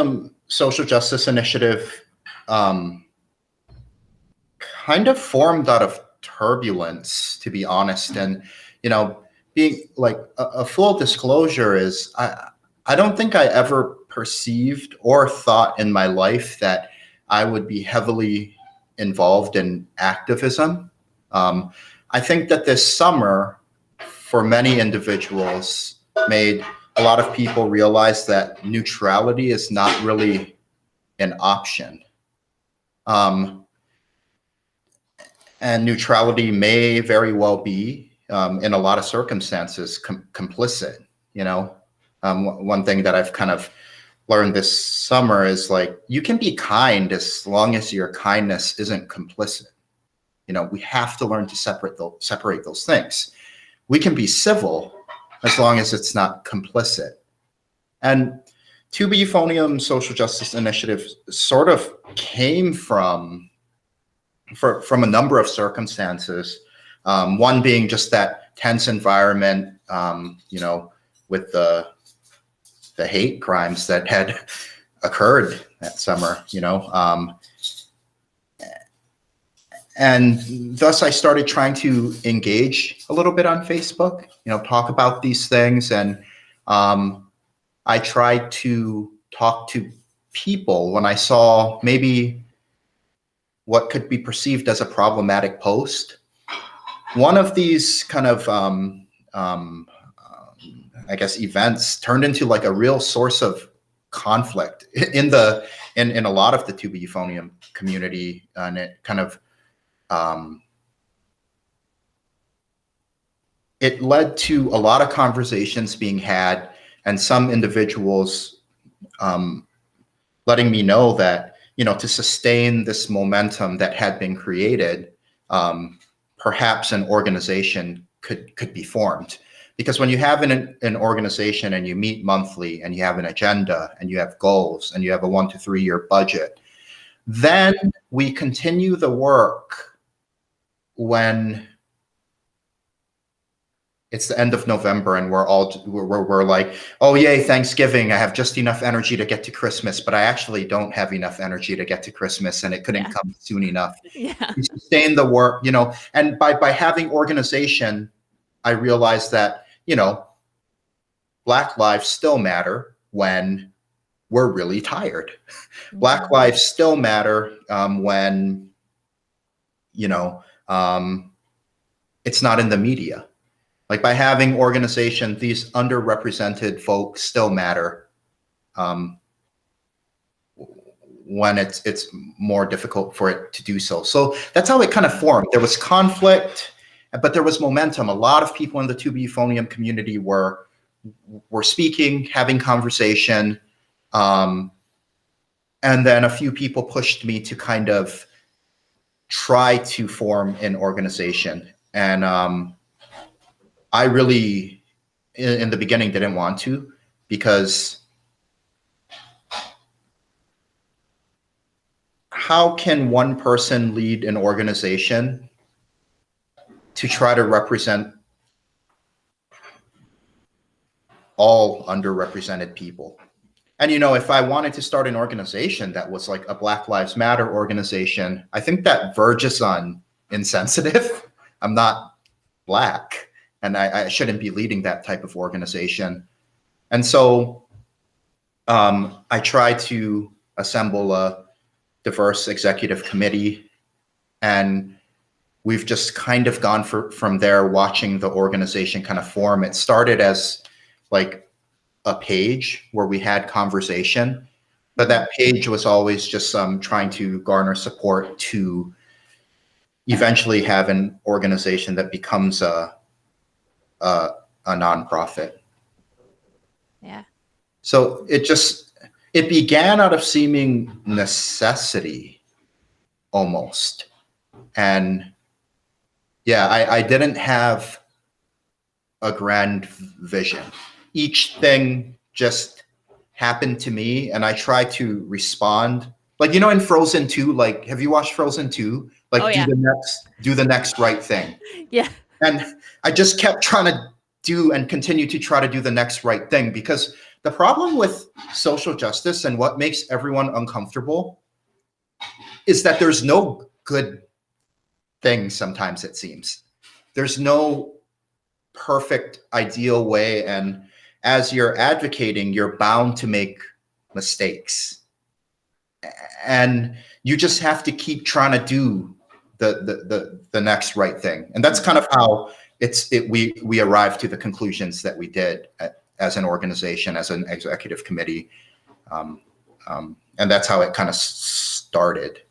Tuba-Euphonium Social Justice Initiative kind of formed out of turbulence, to be honest. And, being like a full disclosure is I don't think I ever perceived or thought in my life that I would be heavily involved in activism. I think that this summer, for many individuals, made a lot of people realize that neutrality is not really an option. And neutrality may very well be, in a lot of circumstances, complicit. One thing that I've kind of learned this summer is like, you can be kind as long as your kindness isn't complicit. We have to learn to separate those things. We can be civil as long as it's not complicit. And Tuba-Euphonium Social Justice Initiative sort of came from a number of circumstances. One being just that tense environment, with the hate crimes that had occurred that summer, and thus I started trying to engage a little bit on Facebook, talk about these things. And I tried to talk to people when I saw maybe what could be perceived as a problematic post. One of these kind of, I guess, events turned into like a real source of conflict in a lot of the Tuba-Euphonium community, and it kind of it led to a lot of conversations being had, and some individuals letting me know that, to sustain this momentum that had been created, perhaps an organization could be formed. Because when you have an organization and you meet monthly and you have an agenda and you have goals and you have a 1 to 3 year budget, then we continue the work when it's the end of November and we're like, oh yay, Thanksgiving, I have just enough energy to get to Christmas, but I actually don't have enough energy to get to Christmas, and it couldn't come soon enough. Yeah. We sustain the work, and by having organization, I realized that, Black lives still matter when we're really tired. Mm-hmm. Black lives still matter when, it's not in the media. Like, by having organization, these underrepresented folks still matter when it's more difficult for it to do so. So that's how it kind of formed. There was conflict, but there was momentum. A lot of people in the Tuba-Euphonium community were speaking, having conversation, and then a few people pushed me to kind of try to form an organization. And I really, in the beginning, didn't want to, because how can one person lead an organization to try to represent all underrepresented people? And, if I wanted to start an organization that was like a Black Lives Matter organization, I think that verges on insensitive. I'm not Black, and I shouldn't be leading that type of organization. And so I tried to assemble a diverse executive committee, and we've just kind of gone from there, watching the organization kind of form. It started as like a page where we had conversation, but that page was always just trying to garner support to eventually have an organization that becomes a nonprofit. Yeah. So it began out of seeming necessity, almost. And yeah, I didn't have a grand vision. Each thing just happened to me, and I tried to respond. Like, in Frozen 2, like, have you watched Frozen 2? Like, do the next right thing. Yeah. And I just kept trying to do and continue to try to do the next right thing. Because the problem with social justice and what makes everyone uncomfortable is that there's no good thing sometimes, it seems. There's no perfect, ideal way. And as you're advocating, you're bound to make mistakes. And you just have to keep trying to do the next right thing. And that's kind of how we arrived to the conclusions that we did as an organization, as an executive committee. And that's how it kind of started.